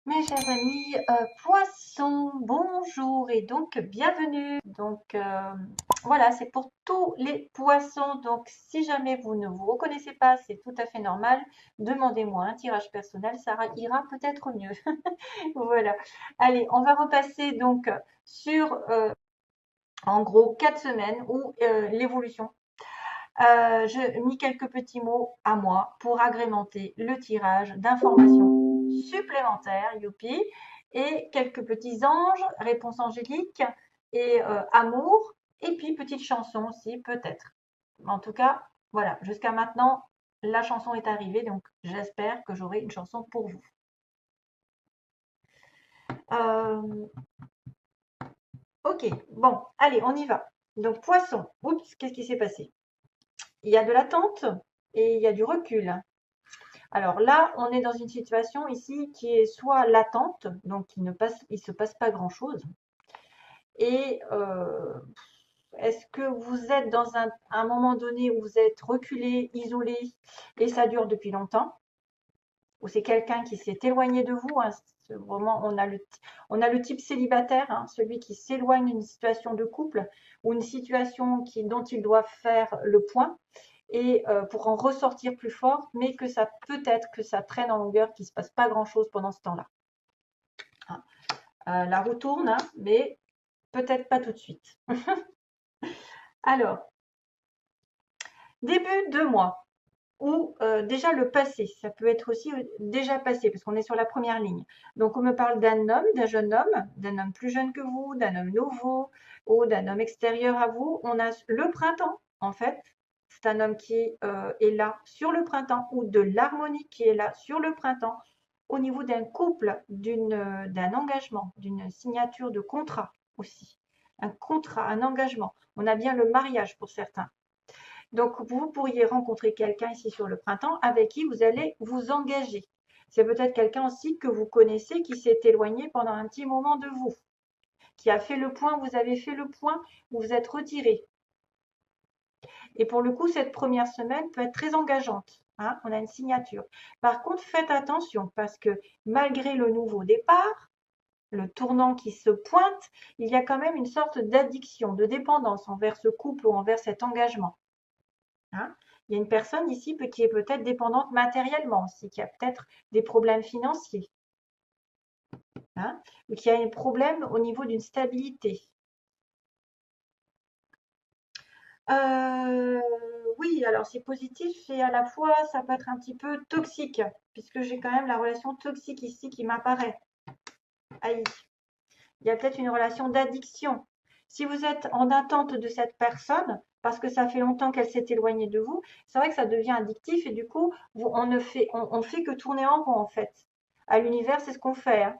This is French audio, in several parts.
Mes chers amis, poissons, bonjour et donc bienvenue. Voilà, c'est pour tous les poissons. Donc si jamais vous ne vous reconnaissez pas, c'est tout à fait normal. Demandez-moi un tirage personnel, ça ira peut-être mieux. Voilà. Allez, on va repasser donc sur en gros 4 semaines ou l'évolution. Je mis quelques petits mots à moi pour agrémenter le tirage d'informations supplémentaires, youpi, et quelques petits anges, réponses angéliques et amour, et puis petite chanson aussi, peut-être. En tout cas, voilà, jusqu'à maintenant, la chanson est arrivée, donc j'espère que j'aurai une chanson pour vous. Euh, ok, bon, allez, on y va. Donc, poisson, oups, qu'est-ce qui s'est passé? Il y a de l'attente et il y a du recul. Alors là, on est dans une situation ici qui est soit latente, donc il se passe pas grand-chose. Et est-ce que vous êtes dans un moment donné où vous êtes reculé, isolé, et ça dure depuis longtemps, ou c'est quelqu'un qui s'est éloigné de vous, hein, vraiment, on a le type célibataire, hein, celui qui s'éloigne d'une situation de couple ou une situation dont il doit faire le point et pour en ressortir plus fort, mais que ça peut être que ça traîne en longueur, qu'il ne se passe pas grand-chose pendant ce temps-là. Hein. La roue tourne, hein, mais peut-être pas tout de suite. Alors, début de mois, ou déjà le passé, ça peut être aussi déjà passé, parce qu'on est sur la première ligne. Donc, on me parle d'un homme, d'un homme plus jeune que vous, d'un homme nouveau, ou d'un homme extérieur à vous. On a le printemps, en fait. C'est un homme qui est là sur le printemps, ou de l'harmonie qui est là sur le printemps, au niveau d'un couple, d'un engagement, d'une signature de contrat aussi. Un contrat, un engagement. On a bien le mariage pour certains. Donc, vous pourriez rencontrer quelqu'un ici sur le printemps avec qui vous allez vous engager. C'est peut-être quelqu'un aussi que vous connaissez qui s'est éloigné pendant un petit moment de vous, qui a fait le point, vous avez fait le point, vous vous êtes retiré. Et pour le coup, cette première semaine peut être très engageante. Hein, on a une signature. Par contre, faites attention parce que malgré le nouveau départ, le tournant qui se pointe, il y a quand même une sorte d'addiction, de dépendance envers ce couple ou envers cet engagement. Hein. Il y a une personne ici qui est peut-être dépendante matériellement aussi, qui a peut-être des problèmes financiers, hein, ou qui a un problème au niveau d'une stabilité. Euh, oui, alors c'est positif et à la fois ça peut être un petit peu toxique, puisque j'ai quand même la relation toxique ici qui m'apparaît. Aïe, il y a peut-être une relation d'addiction. Si vous êtes en attente de cette personne, parce que ça fait longtemps qu'elle s'est éloignée de vous, c'est vrai que ça devient addictif et du coup, on fait que tourner en rond en fait. À l'univers, c'est ce qu'on fait. Hein.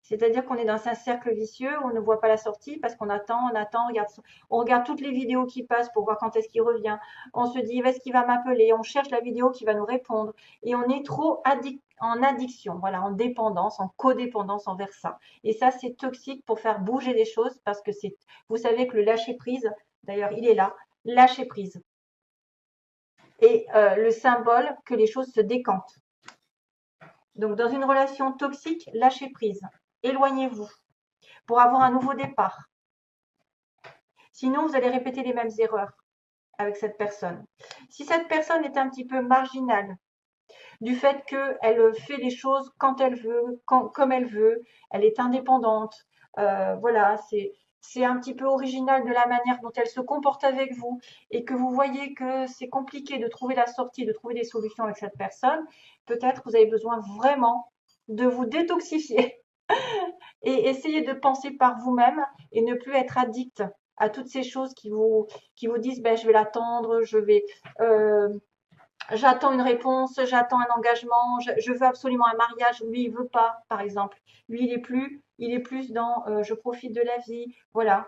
C'est-à-dire qu'on est dans un cercle vicieux, on ne voit pas la sortie parce qu'on attend, on regarde toutes les vidéos qui passent pour voir quand est-ce qu'il revient. On se dit, est-ce qu'il va m'appeler? On cherche la vidéo qui va nous répondre. Et on est trop en addiction, voilà, en dépendance, en codépendance envers ça. Et ça, c'est toxique pour faire bouger les choses parce que vous savez que le lâcher prise, d'ailleurs, il est là, lâcher prise. Et le symbole que les choses se décantent. Donc, dans une relation toxique, lâchez prise. Éloignez-vous pour avoir un nouveau départ. Sinon, vous allez répéter les mêmes erreurs avec cette personne. Si cette personne est un petit peu marginale, du fait qu'elle fait les choses quand elle veut, comme elle veut, elle est indépendante, voilà, c'est un petit peu original de la manière dont elle se comporte avec vous et que vous voyez que c'est compliqué de trouver la sortie, de trouver des solutions avec cette personne, peut-être vous avez besoin vraiment de vous détoxifier et essayer de penser par vous-même et ne plus être addict à toutes ces choses qui vous disent ben, je vais l'attendre, euh, j'attends une réponse, j'attends un engagement, je veux absolument un mariage. Lui, il veut pas, par exemple. Lui, il est plus dans je profite de la vie. Voilà.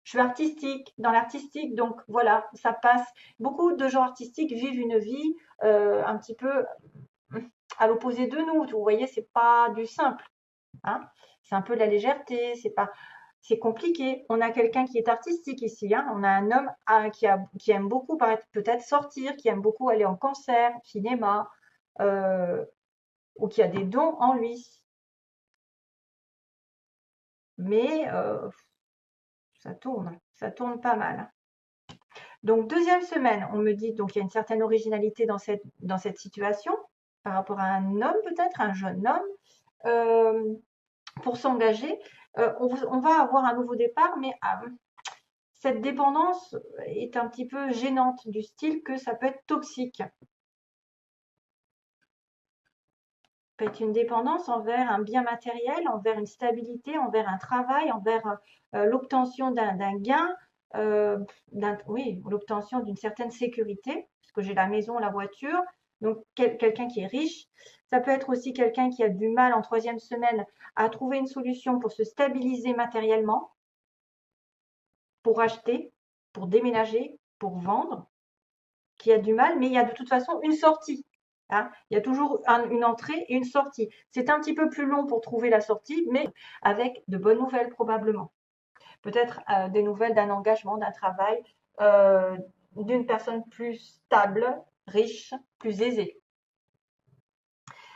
Je suis artistique, dans l'artistique, donc voilà, ça passe. Beaucoup de gens artistiques vivent une vie un petit peu à l'opposé de nous. Vous voyez, c'est pas du simple. Hein. C'est un peu de la légèreté, c'est compliqué. On a quelqu'un qui est artistique ici. Hein. On a un homme qui aime beaucoup peut-être sortir, qui aime beaucoup aller en concert, cinéma, euh, ou qui a des dons en lui. Mais ça tourne pas mal. Donc, deuxième semaine, on me dit, donc il y a une certaine originalité dans cette situation, par rapport à un homme peut-être, un jeune homme, pour s'engager. On va avoir un nouveau départ, mais cette dépendance est un petit peu gênante, du style que ça peut être toxique. Ça peut être une dépendance envers un bien matériel, envers une stabilité, envers un travail, envers l'obtention d'un gain, oui, l'obtention d'une certaine sécurité, puisque j'ai la maison, la voiture, donc quelqu'un qui est riche. Ça peut être aussi quelqu'un qui a du mal en troisième semaine à trouver une solution pour se stabiliser matériellement, pour acheter, pour déménager, pour vendre, qui a du mal, mais il y a de toute façon une sortie. Hein. Il y a toujours une entrée et une sortie. C'est un petit peu plus long pour trouver la sortie, mais avec de bonnes nouvelles probablement. Peut-être des nouvelles d'un engagement, d'un travail, euh, d'une personne plus stable, riche, plus aisée.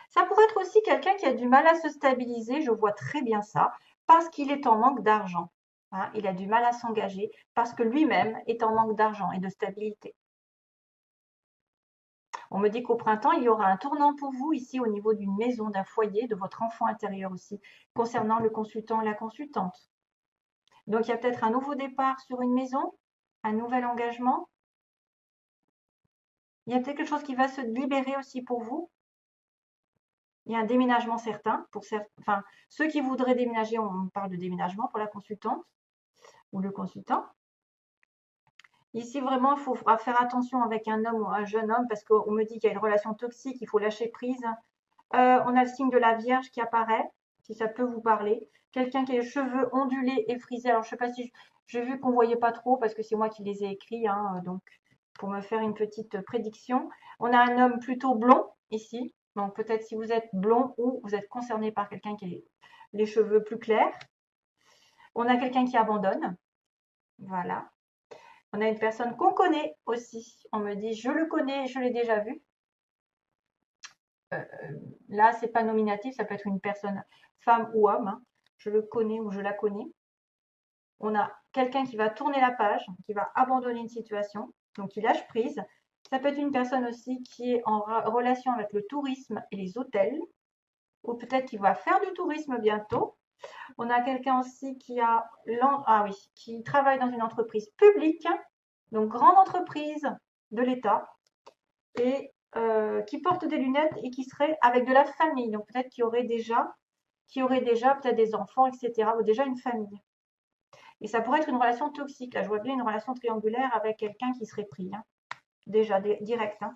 Ça pourrait être aussi quelqu'un qui a du mal à se stabiliser, je vois très bien ça, parce qu'il est en manque d'argent. Hein. Il a du mal à s'engager parce que lui-même est en manque d'argent et de stabilité. On me dit qu'au printemps, il y aura un tournant pour vous ici au niveau d'une maison, d'un foyer, de votre enfant intérieur aussi, concernant le consultant et la consultante. Donc, il y a peut-être un nouveau départ sur une maison, un nouvel engagement. Il y a peut-être quelque chose qui va se libérer aussi pour vous. Il y a un déménagement certain pour enfin, ceux qui voudraient déménager, on parle de déménagement pour la consultante ou le consultant. Ici, vraiment, il faudra faire attention avec un homme ou un jeune homme parce qu'on me dit qu'il y a une relation toxique, il faut lâcher prise. On a le signe de la Vierge qui apparaît, si ça peut vous parler. Quelqu'un qui a les cheveux ondulés et frisés. Alors, je ne sais pas si j'ai vu qu'on ne voyait pas trop parce que c'est moi qui les ai écrits, hein, donc pour me faire une petite prédiction. On a un homme plutôt blond ici. Donc, peut-être si vous êtes blond ou vous êtes concerné par quelqu'un qui a les cheveux plus clairs. On a quelqu'un qui abandonne. Voilà. On a une personne qu'on connaît aussi. On me dit, je le connais, je l'ai déjà vu. Là, c'est pas nominatif, ça peut être une personne, femme ou homme. Hein. Je le connais ou je la connais. On a quelqu'un qui va tourner la page, qui va abandonner une situation, donc qui lâche prise. Ça peut être une personne aussi qui est en relation avec le tourisme et les hôtels, ou peut-être qui va faire du tourisme bientôt. On a quelqu'un aussi qui travaille dans une entreprise publique, donc grande entreprise de l'État, et qui porte des lunettes et qui serait avec de la famille. Donc peut-être qu'il y aurait déjà peut-être des enfants, etc. ou déjà une famille. Et ça pourrait être une relation toxique. Là, je vois bien une relation triangulaire avec quelqu'un qui serait pris. Hein. Déjà, direct. Hein.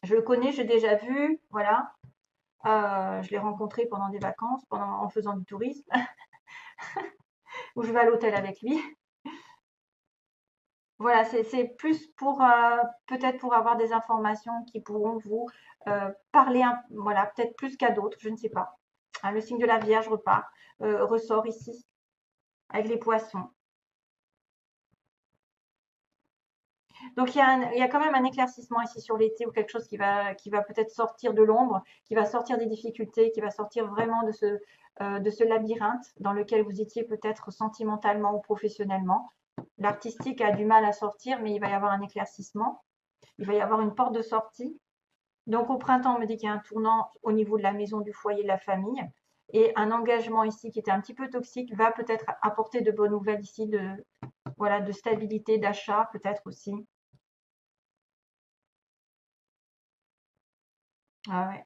Je le connais, j'ai déjà vu. Voilà. Je l'ai rencontré pendant des vacances, en faisant du tourisme, où je vais à l'hôtel avec lui. Voilà, c'est plus pour peut-être pour avoir des informations qui pourront vous parler, voilà, peut-être plus qu'à d'autres, je ne sais pas. Hein, le signe de la Vierge ressort ici, avec les poissons. Donc il y a quand même un éclaircissement ici sur l'été ou quelque chose qui va peut-être sortir de l'ombre, qui va sortir des difficultés, qui va sortir vraiment de ce labyrinthe dans lequel vous étiez peut-être sentimentalement ou professionnellement. L'artistique a du mal à sortir, mais il va y avoir un éclaircissement. Il va y avoir une porte de sortie. Donc au printemps, on me dit qu'il y a un tournant au niveau de la maison, du foyer, de la famille. Et un engagement ici qui était un petit peu toxique va peut-être apporter de bonnes nouvelles ici, voilà, de stabilité, d'achat peut-être aussi. Ah ouais.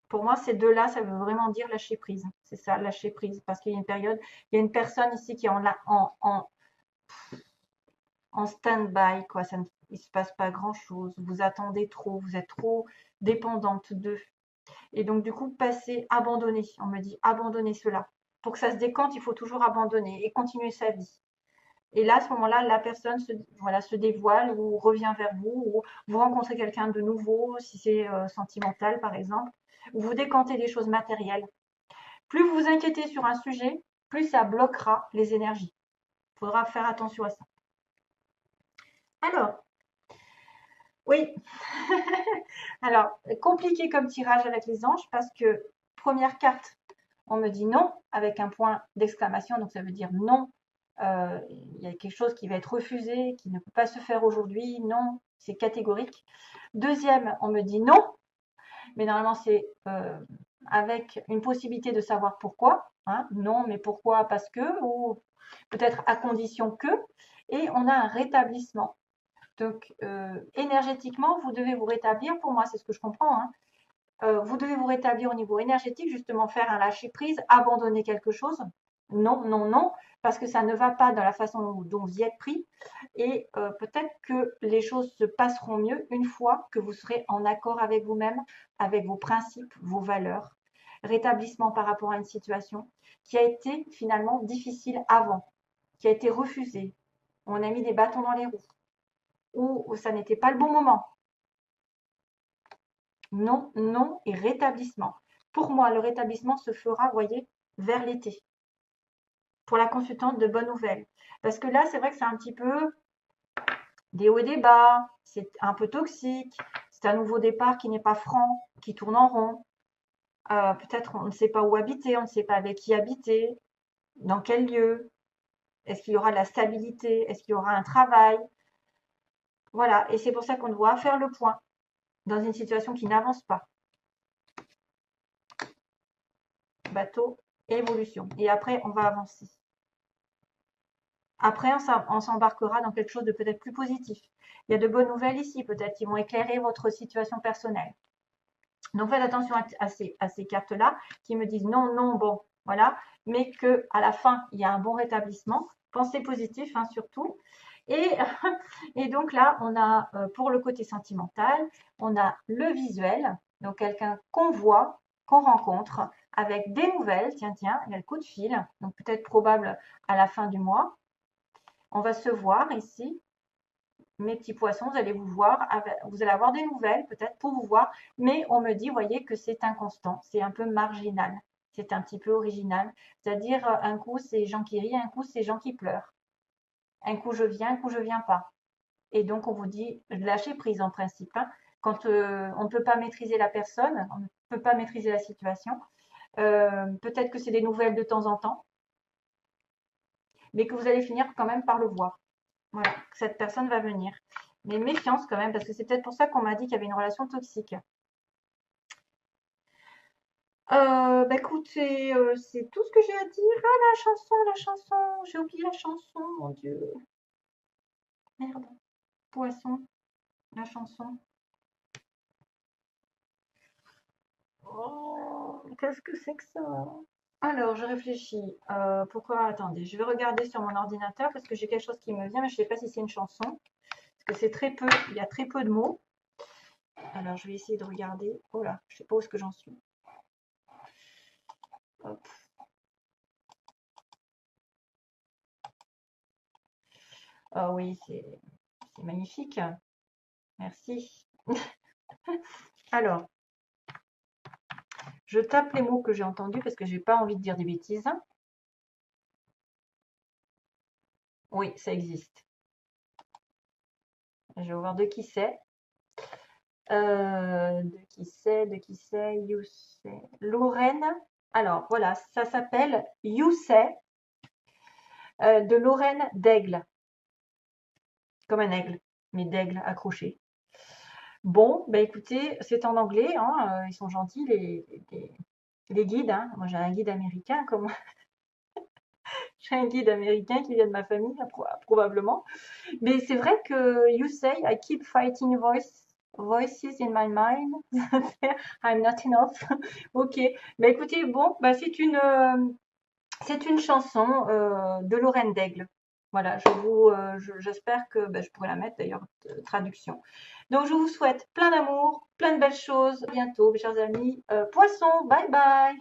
Pour moi, ces deux-là, ça veut vraiment dire lâcher prise. C'est ça, lâcher prise. Parce qu'il y a une période, il y a une personne ici qui est en stand-by, quoi. Il ne se passe pas grand-chose. Vous attendez trop, vous êtes trop dépendante d'eux. Et donc, du coup, abandonner. On me dit abandonner cela. Pour que ça se décante, il faut toujours abandonner et continuer sa vie. Et là, à ce moment-là, la personne se dévoile ou revient vers vous, ou vous rencontrez quelqu'un de nouveau, si c'est sentimental par exemple, ou vous décantez des choses matérielles. Plus vous vous inquiétez sur un sujet, plus ça bloquera les énergies. Il faudra faire attention à ça. Alors, oui, alors, compliqué comme tirage avec les anges parce que, première carte, On me dit non avec un point d'exclamation, donc ça veut dire non. Il y a quelque chose qui va être refusé, qui ne peut pas se faire aujourd'hui. Non, c'est catégorique. Deuxième, on me dit non, mais normalement c'est avec une possibilité de savoir pourquoi. Hein, non, mais pourquoi? Parce que, ou peut-être à condition que. Et on a un rétablissement. Donc, énergétiquement, vous devez vous rétablir. Pour moi, c'est ce que je comprends. Hein. Vous devez vous rétablir au niveau énergétique, justement faire un lâcher-prise, abandonner quelque chose. Non, non, non, parce que ça ne va pas dans la façon dont vous y êtes pris. Et peut-être que les choses se passeront mieux une fois que vous serez en accord avec vous-même, avec vos principes, vos valeurs. Rétablissement par rapport à une situation qui a été finalement difficile avant, qui a été refusée. On a mis des bâtons dans les roues, ou ça n'était pas le bon moment. Non, non et rétablissement. Pour moi, le rétablissement se fera, voyez, vers l'été. Pour la consultante de bonnes nouvelles. Parce que là, c'est vrai que c'est un petit peu des hauts et des bas, c'est un peu toxique, c'est un nouveau départ qui n'est pas franc, qui tourne en rond. Peut-être on ne sait pas où habiter, on ne sait pas avec qui habiter, dans quel lieu. Est-ce qu'il y aura de la stabilité? Est-ce qu'il y aura un travail? Voilà, et c'est pour ça qu'on doit faire le point dans une situation qui n'avance pas. Bateau, évolution. Et après, on va avancer. Après, on s'embarquera dans quelque chose de peut-être plus positif. Il y a de bonnes nouvelles ici, peut-être, qui vont éclairer votre situation personnelle. Donc, faites attention à ces cartes-là qui me disent non, non, bon, voilà, mais qu'à la fin, il y a un bon rétablissement. Pensez positif, hein, surtout. Et, et donc là, on a, pour le côté sentimental, on a le visuel, donc quelqu'un qu'on voit, qu'on rencontre, avec des nouvelles. Tiens, tiens, il y a le coup de fil, donc peut-être probable à la fin du mois. On va se voir ici. Mes petits poissons, vous allez vous voir, vous allez avoir des nouvelles peut-être pour vous voir, mais on me dit, voyez, que c'est inconstant, c'est un peu marginal, c'est un petit peu original. C'est-à-dire, un coup, c'est gens qui rient, un coup, c'est gens qui pleurent. Un coup, je viens, un coup, je viens pas. Et donc, on vous dit, lâchez prise en principe. Hein. Quand on ne peut pas maîtriser la personne, on ne peut pas maîtriser la situation, peut-être que c'est des nouvelles de temps en temps, mais que vous allez finir quand même par le voir. Voilà, que cette personne va venir. Mais méfiance quand même, parce que c'est peut-être pour ça qu'on m'a dit qu'il y avait une relation toxique. Bah écoutez, c'est tout ce que j'ai à dire. Ah, la chanson, j'ai oublié la chanson, mon Dieu. Merde, poisson, la chanson. Oh, qu'est-ce que c'est que ça? Alors, je réfléchis. Pourquoi? Attendez, je vais regarder sur mon ordinateur parce que j'ai quelque chose qui me vient, mais je ne sais pas si c'est une chanson. Parce que c'est très peu, il y a très peu de mots. Alors, je vais essayer de regarder. Oh là, je ne sais pas où est-ce que j'en suis. Hop. Ah oui, c'est magnifique. Merci. Alors, je tape les mots que j'ai entendus parce que j'ai pas envie de dire des bêtises. Oui, ça existe. Je vais voir de qui c'est. De qui c'est, You Say. Lorraine. Alors, voilà, ça s'appelle You Say de Lorraine d'Aigle. Comme un aigle, mais d'aigle accroché. Bon, bah écoutez, c'est en anglais, hein, ils sont gentils, les guides. Hein. Moi, j'ai un guide américain, comme j'ai un guide américain qui vient de ma famille, probablement. Mais c'est vrai que you say, I keep fighting voices in my mind. I'm not enough. Ok. Bah écoutez, bon, bah c'est une chanson de Lorraine d'Aigle. Voilà, j'espère que je pourrai la mettre d'ailleurs traduction. Donc je vous souhaite plein d'amour, plein de belles choses. À bientôt, mes chers amis. Poissons, bye bye.